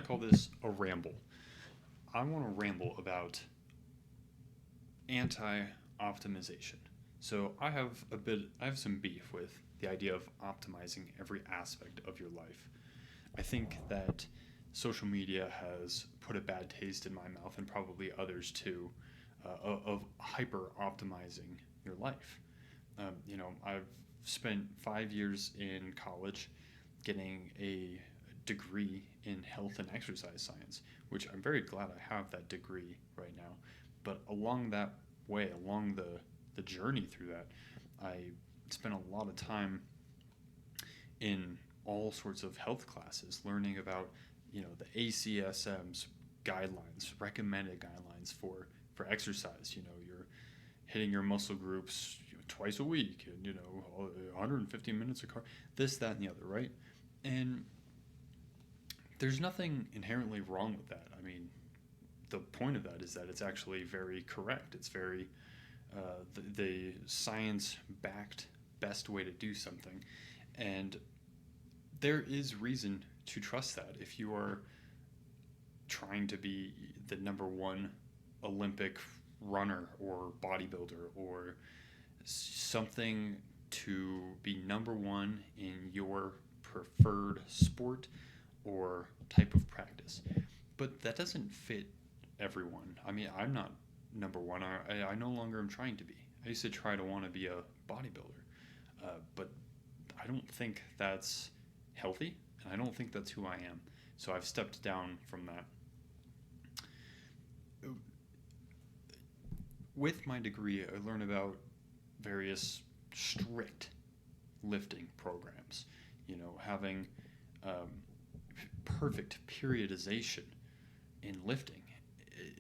to call this a ramble. I want to ramble about anti optimization. So I have some beef with the idea of optimizing every aspect of your life. I think that social media has put a bad taste in my mouth and probably others too, of hyper optimizing your life. I've spent 5 years in college getting a degree in health and exercise science, which I'm very glad I have that degree right now. But along that way, along the journey through that, I spent a lot of time in all sorts of health classes, learning about the ACSM's guidelines, recommended guidelines for exercise. You're hitting your muscle groups twice a week, and 150 minutes of this, that, and the other, right? And there's nothing inherently wrong with that. I mean, the point of that is that it's actually very correct. It's very the science backed best way to do something, and there is reason to trust that if you are trying to be the number one Olympic runner or bodybuilder or something, to be number one in your preferred sport or type of practice. But that doesn't fit everyone. I mean, I'm not number one. I no longer am trying to be. I used to try to want to be a bodybuilder, but I don't think that's healthy, and I don't think that's who I am. So I've stepped down from that. With my degree, I learned about various strict lifting programs, having um, perfect periodization in lifting.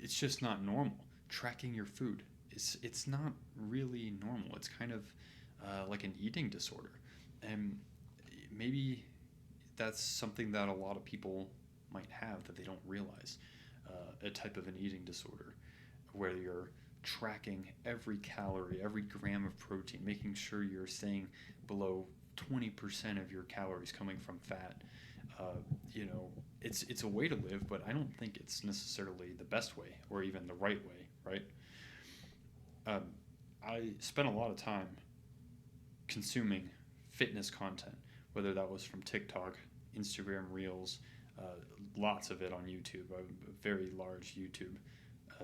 It's just not normal. Tracking your food, it's not really normal. It's kind of like an eating disorder, and maybe that's something that a lot of people might have that they don't realize. A type of an eating disorder where you're tracking every calorie, every gram of protein, making sure you're staying below 20% of your calories coming from fat. Uh, it's a way to live, but I don't think it's necessarily the best way or even the right way, right? Um, I spent a lot of time consuming fitness content, whether that was from TikTok, Instagram Reels, uh, lots of it on YouTube. I'm a very large YouTube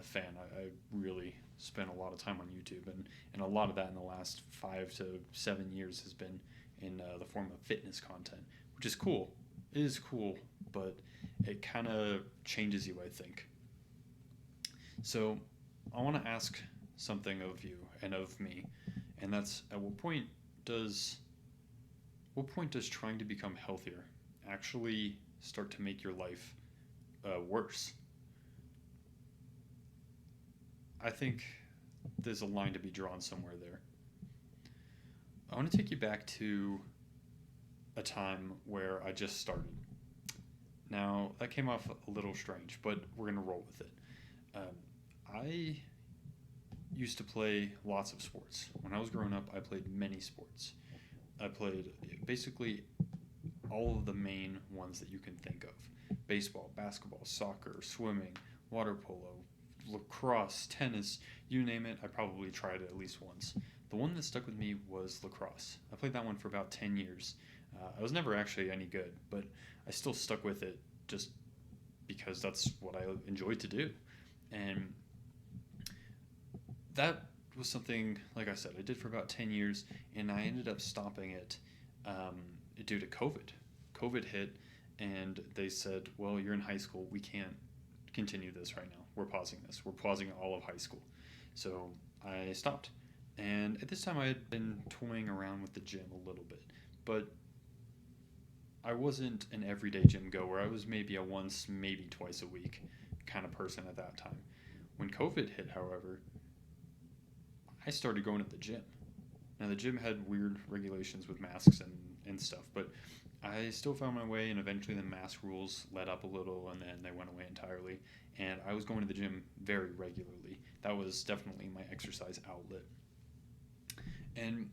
fan. I really spent a lot of time on YouTube, and a lot of that in the last 5 to 7 years has been in the form of fitness content, which is cool. It is cool, but it kind of changes you, I think. So I want to ask something of you and of me, and that's at does what point does trying to become healthier actually start to make your life worse? I think there's a line to be drawn somewhere there. I want to take you back to a time where I just started. Now, that came off a little strange, but we're going to roll with it. I used to play lots of sports. When I was growing up, I played many sports. I played basically all of the main ones that you can think of: baseball, basketball, soccer, swimming, water polo, lacrosse, tennis, you name it. I probably tried it at least once. The one that stuck with me was lacrosse. I played that one for about 10 years. I was never actually any good, but I still stuck with it just because that's what I enjoyed to do. And that was something, like I said, I did for about 10 years, and I ended up stopping it um, due to COVID. COVID hit, and they said, well, you're in high school. We can't continue this right now. We're pausing this. We're pausing all of high school. So I stopped. And at this time, I had been toying around with the gym a little bit, but I wasn't an everyday gym goer. I was maybe a once, maybe twice a week kind of person at that time. When COVID hit, however, I started going to the gym. Now, the gym had weird regulations with masks and stuff, but I still found my way, and eventually the mask rules let up a little, and then they went away entirely. And I was going to the gym very regularly. That was definitely my exercise outlet. And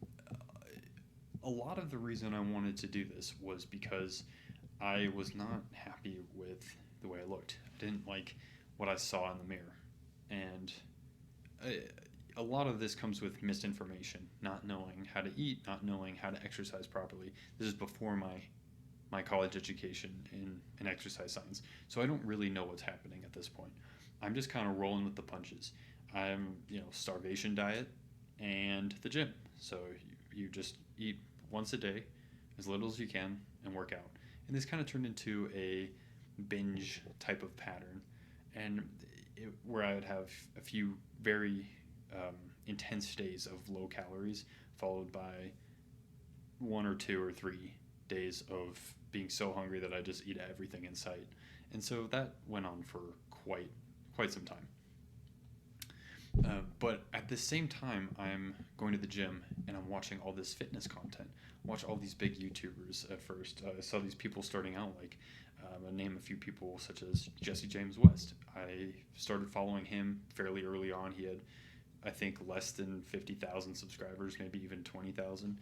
a lot of the reason I wanted to do this was because I was not happy with the way I looked. I didn't like what I saw in the mirror. And a lot of this comes with misinformation, not knowing how to eat, not knowing how to exercise properly. This is before my college education in exercise science. So I don't really know what's happening at this point. I'm just kind of rolling with the punches. I'm, starvation diet and the gym. So you just eat once a day, as little as you can, and work out. And this kind of turned into a binge type of pattern, and where I would have a few very intense days of low calories, followed by 1 or 2 or 3 days of being so hungry that I just eat everything in sight. And so that went on for quite some time. But at the same time, I'm going to the gym and I'm watching all this fitness content. Watch all these big YouTubers at first. I saw these people starting out, like I name a few people such as Jesse James West. I started following him fairly early on. He had, I think, less than 50,000 subscribers, maybe even 20,000.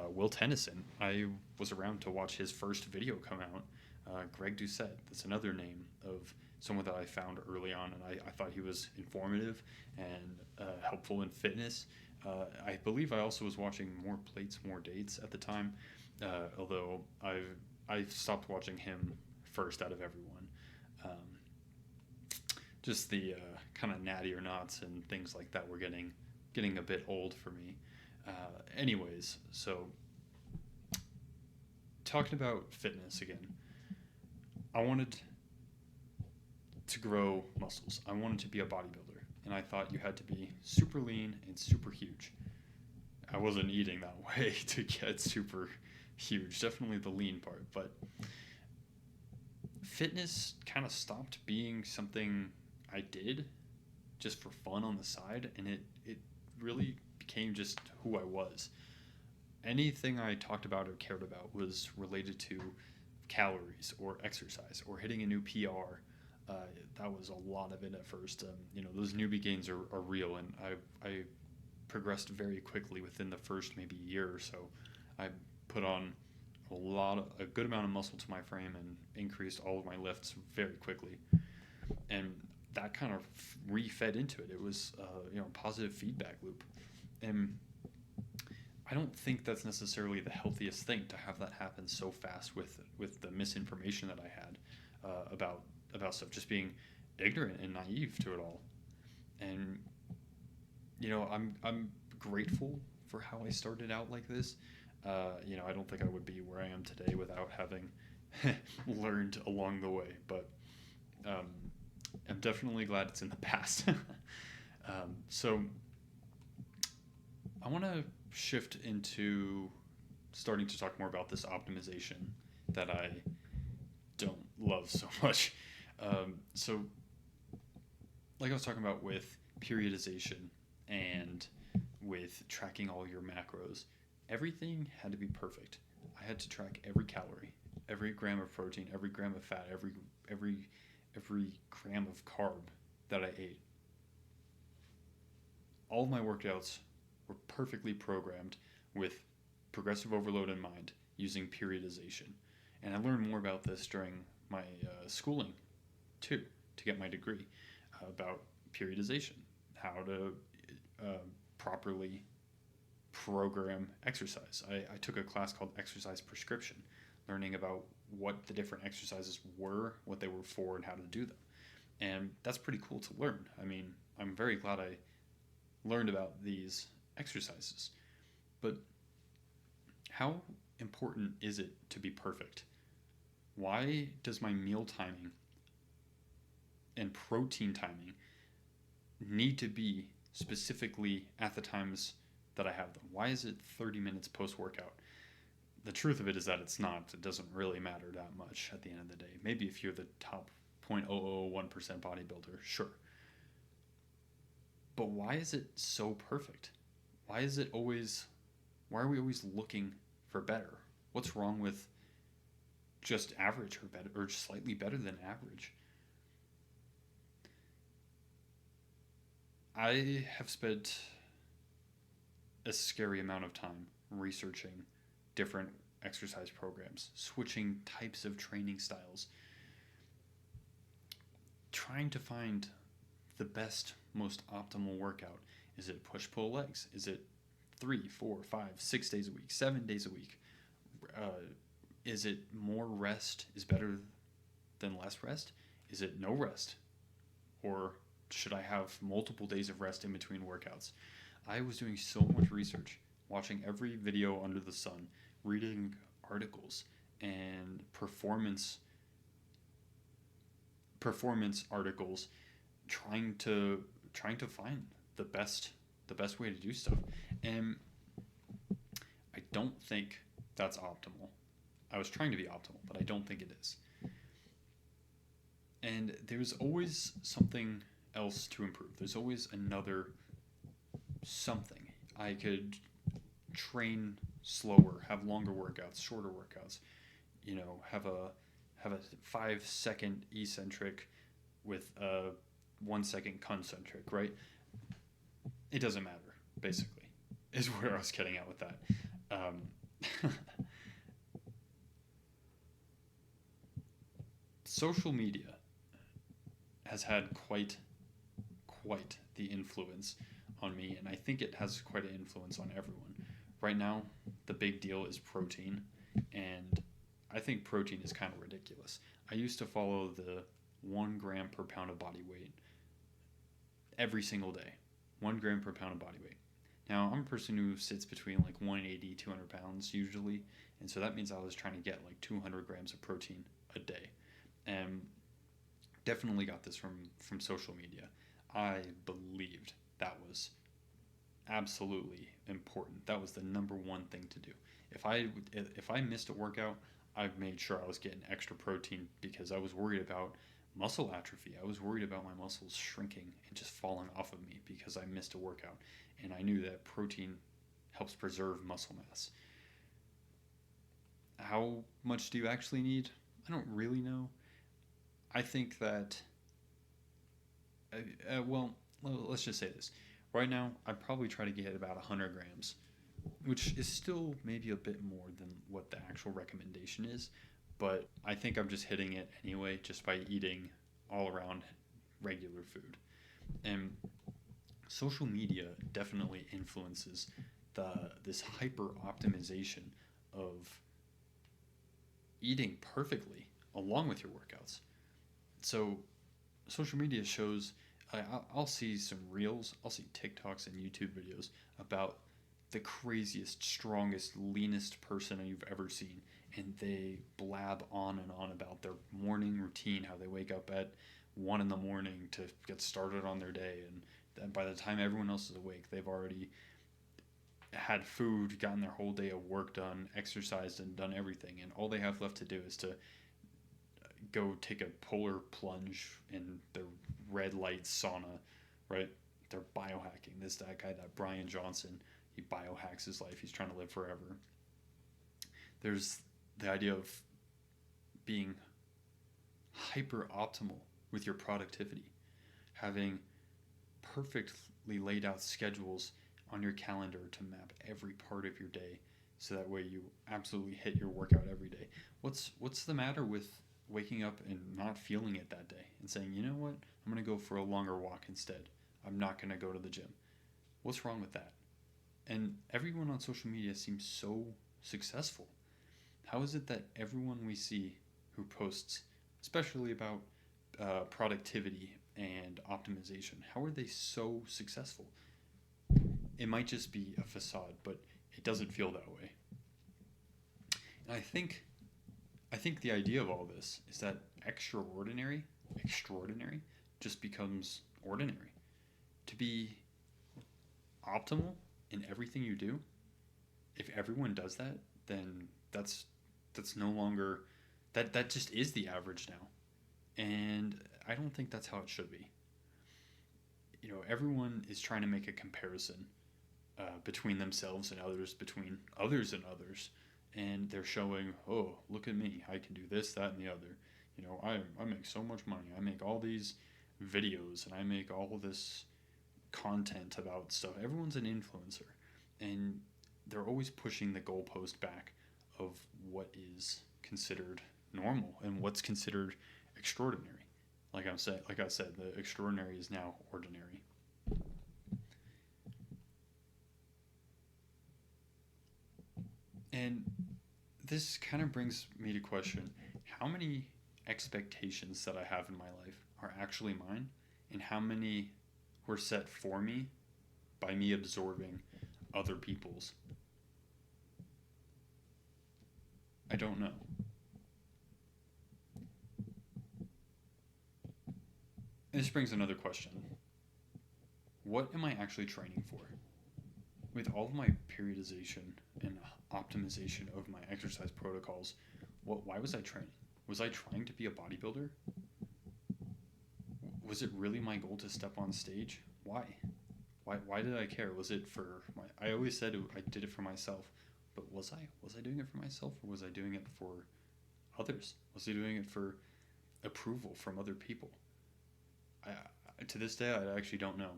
Will Tennyson, I was around to watch his first video come out. Greg Doucette, that's another name of someone that I found early on, and I thought he was informative and helpful in fitness. I believe I also was watching More Plates, More Dates at the time, although I stopped watching him first out of everyone. Just the kind of Natty or Nots and things like that were getting a bit old for me. Anyways, so talking about fitness again, I wanted to grow muscles. I wanted to be a bodybuilder, and I thought you had to be super lean and super huge. I wasn't eating that way to get super huge, definitely the lean part, but fitness kind of stopped being something I did just for fun on the side, and it really became just who I was. Anything I talked about or cared about was related to calories or exercise or hitting a new PR. That was a lot of it at first. Those newbie gains are real, and I progressed very quickly within the first maybe year or so. I put on a good amount of muscle to my frame and increased all of my lifts very quickly. And that kind of re-fed into it. It was a positive feedback loop. And I don't think that's necessarily the healthiest thing to have that happen so fast with the misinformation that I had about stuff, just being ignorant and naive to it all. And I'm grateful for how I started out like this. I don't think I would be where I am today without having learned along the way, but I'm definitely glad it's in the past. So I want to shift into starting to talk more about this optimization that I don't love so much. So like I was talking about with periodization and with tracking all your macros, everything had to be perfect. I had to track every calorie, every gram of protein, every gram of fat, every gram of carb that I ate. All of my workouts were perfectly programmed with progressive overload in mind, using periodization. And I learned more about this during my schooling too, to get my degree, about periodization, how to properly program exercise. I took a class called Exercise Prescription, learning about what the different exercises were, what they were for, and how to do them. And that's pretty cool to learn. I mean, I'm very glad I learned about these exercises. But how important is it to be perfect? Why does my meal timing and protein timing need to be specifically at the times that I have them? Why is it 30 minutes post-workout? The truth of it is that it's not. It doesn't really matter that much at the end of the day. Maybe if you're the top 0.001% bodybuilder, sure. But why is it so perfect? Why are we always looking for better? What's wrong with just average or better, or just slightly better than average? I have spent a scary amount of time researching different exercise programs, switching types of training styles, trying to find the best, most optimal workout. Is it push pull legs? Is it 3, 4, 5, 6 days a week, 7 days a week? Is it more rest is better than less rest? Is it no rest? Or should I have multiple days of rest in between workouts? I was doing so much research, watching every video under the sun, reading articles and performance articles, trying to find the best way to do stuff. And I don't think that's optimal. I was trying to be optimal, but I don't think it is. And there's always something else to improve. There's always another something. I could train slower, have longer workouts, shorter workouts. Have a 5 second eccentric with a 1 second concentric, right? It doesn't matter, basically, is where I was getting at with that. Social media has had quite the influence on me, and I think it has quite an influence on everyone. Right now, the big deal is protein, and I think protein is kind of ridiculous. I used to follow the 1 gram per pound of body weight every single day. 1 gram per pound of body weight. Now, I'm a person who sits between like 180, 200 pounds usually, and so that means I was trying to get like 200 grams of protein a day. And definitely got this from social media. I believed that was absolutely important. That was the number one thing to do. If I missed a workout, I made sure I was getting extra protein because I was worried about muscle atrophy. I was worried about my muscles shrinking and just falling off of me because I missed a workout. And I knew that protein helps preserve muscle mass. How much do you actually need? I don't really know. I think that, well, let's just say this. Right now, I probably try to get about 100 grams, which is still maybe a bit more than what the actual recommendation is, but I think I'm just hitting it anyway just by eating all around regular food. And social media definitely influences this hyper optimization of eating perfectly along with your workouts. So social media shows, I'll see some reels, I'll see TikToks and YouTube videos about the craziest, strongest, leanest person you've ever seen, and they blab on and on about their morning routine, how they wake up at 1 in the morning to get started on their day, and then by the time everyone else is awake, they've already had food, gotten their whole day of work done, exercised, and done everything, and all they have left to do is to go take a polar plunge in the red light sauna, right? They're biohacking. That guy, that Brian Johnson, he biohacks his life. He's trying to live forever. There's the idea of being hyper optimal with your productivity, having perfectly laid out schedules on your calendar to map every part of your day so that way you absolutely hit your workout every day. What's the matter with waking up and not feeling it that day and saying, you know what, I'm going to go for a longer walk instead. I'm not going to go to the gym. What's wrong with that? And everyone on social media seems so successful. How is it that everyone we see who posts, especially about productivity and optimization, how are they so successful? It might just be a facade, but it doesn't feel that way. And I think the idea of all this is that extraordinary just becomes ordinary. To be optimal in everything you do, if everyone does that, then that's no longer that just is the average now. And I don't think that's how it should be. Everyone is trying to make a comparison between themselves and others, between others and others, and they're showing, oh, look at me, I can do this, that, and the other. I make so much money. I make all these videos, and I make all this content about stuff. Everyone's an influencer, and they're always pushing the goalpost back of what is considered normal and what's considered extraordinary. Like I said, the extraordinary is now ordinary. And this kind of brings me to question how many expectations that I have in my life are actually mine, and how many were set for me by me absorbing other people's. I don't know. This brings another question. What am I actually training for? With all of my periodization and optimization of my exercise protocols, why was I training? Was I trying to be a bodybuilder? Was it really my goal to step on stage? Why? Why did I care? Was it for my? I always said I did it for myself, but was I? Was I doing it for myself, or was I doing it for others? Was I doing it for approval from other people? To this day, I actually don't know.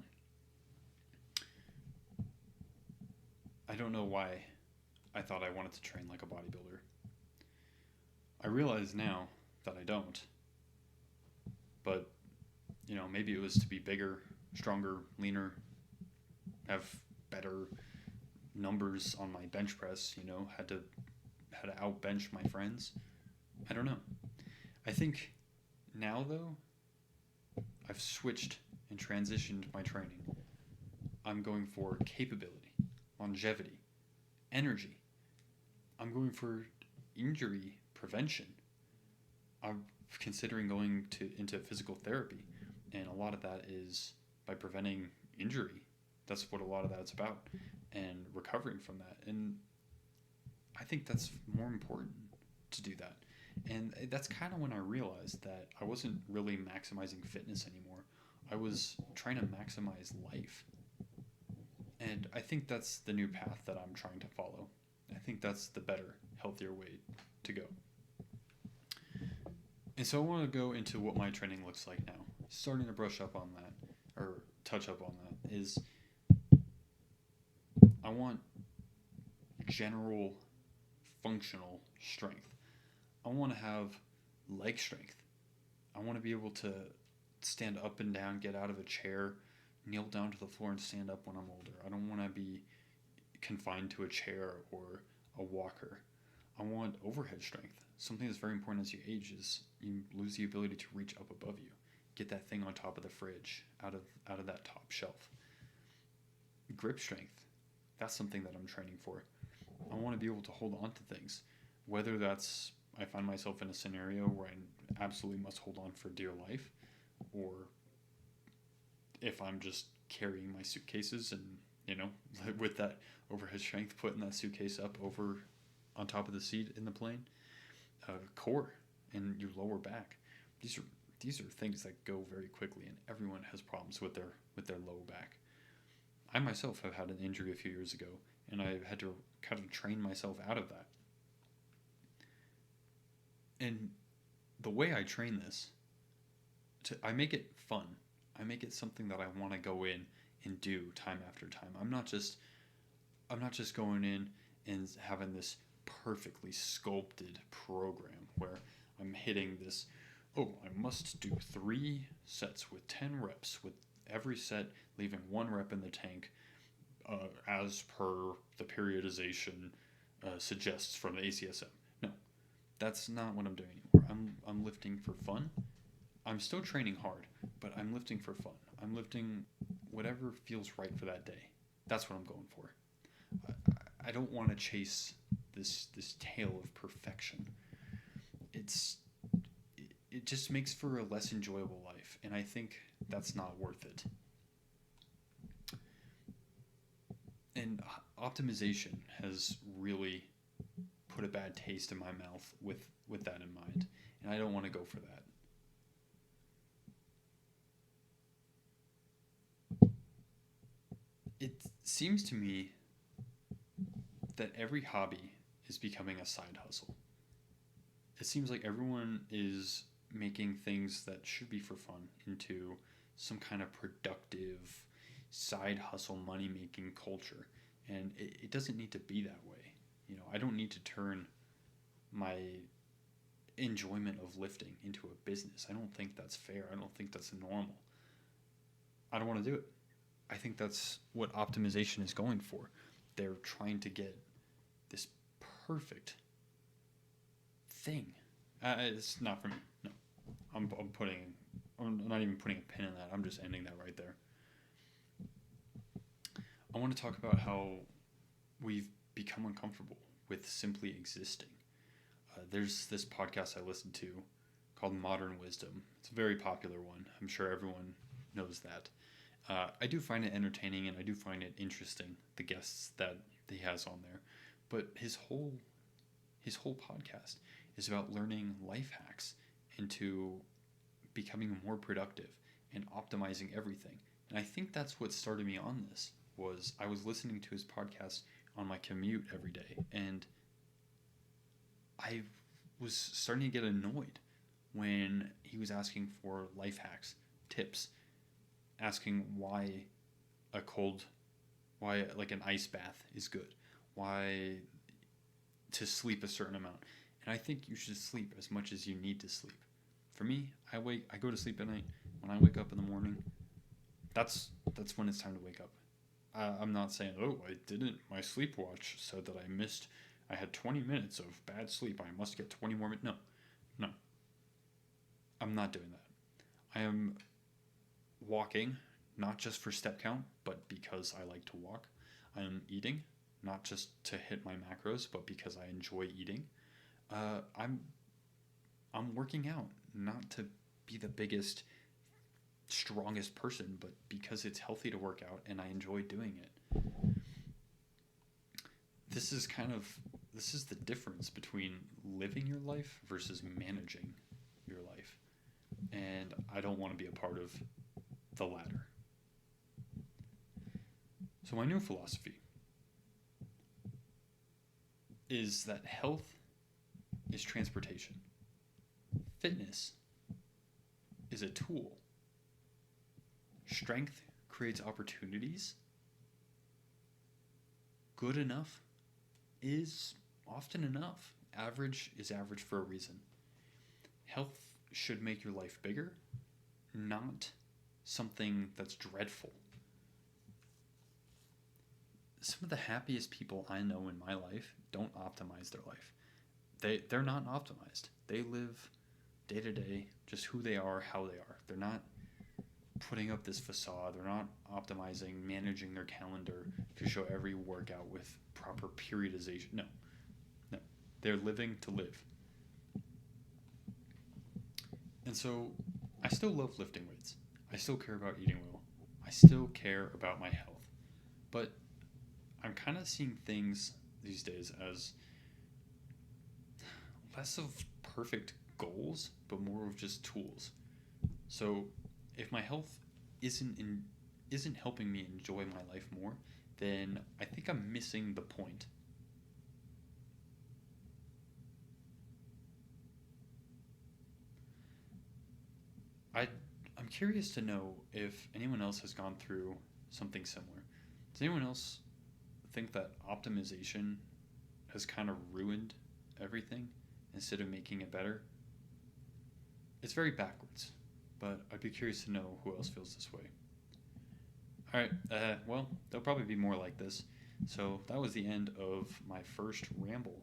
I don't know why I thought I wanted to train like a bodybuilder. I realize now that I don't, but maybe it was to be bigger, stronger, leaner, have better numbers on my bench press. Had to outbench my friends. I don't know. I think now though, I've switched and transitioned my training. I'm going for capability, longevity, energy. I'm going for injury prevention. I'm considering going into physical therapy, and a lot of that is by preventing injury. That's what a lot of that's about, and recovering from that. And I think that's more important to do that. And that's kind of when I realized that I wasn't really maximizing fitness anymore. I was trying to maximize life. And I think that's the new path that I'm trying to follow. I think that's the better, healthier way to go. And so I want to go into what my training looks like now. Starting to brush up on that, or touch up on that, is I want general functional strength. I want to have leg strength. I want to be able to stand up and down, get out of a chair, kneel down to the floor, and stand up when I'm older. I don't want to be confined to a chair or a walker. I want overhead strength. Something that's very important as you age is you lose the ability to reach up above you, get that thing on top of the fridge, out of that top shelf. Grip strength. That's something that I'm training for. I want to be able to hold on to things, whether that's I find myself in a scenario where I absolutely must hold on for dear life, or if I'm just carrying my suitcases and, with that overhead strength, putting that suitcase up over on top of the seat in the plane. Core and your lower back. These are things that go very quickly, and everyone has problems with their lower back. I myself have had an injury a few years ago, and I've had to kind of train myself out of that. And the way I train this, I make it fun. I make it something that I want to go in and do time after time. I'm not just going in and having this perfectly sculpted program where I'm hitting this, I must do 3 sets with 10 reps, with every set leaving 1 rep in the tank, as per the periodization suggests from the ACSM. No, that's not what I'm doing anymore. I'm lifting for fun. I'm still training hard, but I'm lifting for fun. I'm lifting whatever feels right for that day. That's what I'm going for. I don't want to chase this tale of perfection. It just makes for a less enjoyable life, and I think that's not worth it. And optimization has really put a bad taste in my mouth with that in mind, and I don't want to go for that. It seems to me that every hobby is becoming a side hustle. It seems like everyone is making things that should be for fun into some kind of productive side hustle money making culture, and it doesn't need to be that way. I don't need to turn my enjoyment of lifting into a business. I don't think that's fair. I don't think that's normal. I don't want to do it. I think that's what optimization is going for. They're trying to get this perfect thing. It's not for me. No, I'm not even putting a pin in that. I'm just ending that right there. I want to talk about how we've become uncomfortable with simply existing. There's this podcast I listened to called Modern Wisdom. It's a very popular one. I'm sure everyone knows that. I do find it entertaining and I do find it interesting, the guests that he has on there. But his whole podcast is about learning life hacks into becoming more productive and optimizing everything. And I think that's what started me on this. Was I was listening to his podcast on my commute every day, and I was starting to get annoyed when he was asking for life hacks, tips, asking why like an ice bath is good, why to sleep a certain amount. And I think you should sleep as much as you need to sleep. For me, I go to sleep at night. When I wake up in the morning, that's when it's time to wake up. I'm not saying, my sleep watch said that I had 20 minutes of bad sleep. I must get 20 more minutes. No. I'm not doing that. I am walking, not just for step count, but because I like to walk. I am eating, not just to hit my macros, but because I enjoy eating. I'm working out, not to be the biggest, strongest person, but because it's healthy to work out and I enjoy doing it. This is the difference between living your life versus managing your life. And I don't want to be a part of the latter. So my new philosophy is that health is transportation. Fitness is a tool. Strength creates opportunities. Good enough is often enough. Average is average for a reason. Health should make your life bigger, not something that's dreadful. Some of the happiest people I know in my life don't optimize their life. They're not optimized. They live day to day, just who they are, how they are. They're not putting up this facade. They're not optimizing, managing their calendar to show every workout with proper periodization. No. They're living to live. And so I still love lifting weights. I still care about eating well. I still care about my health. But I'm kind of seeing things these days as less of perfect goals, but more of just tools. So if my health isn't helping me enjoy my life more, then I think I'm missing the point. I'm curious to know if anyone else has gone through something similar. Does anyone else think that optimization has kind of ruined everything instead of making it better? It's very backwards, but I'd be curious to know who else feels this way. All right, well, there'll probably be more like this. So that was the end of my first ramble.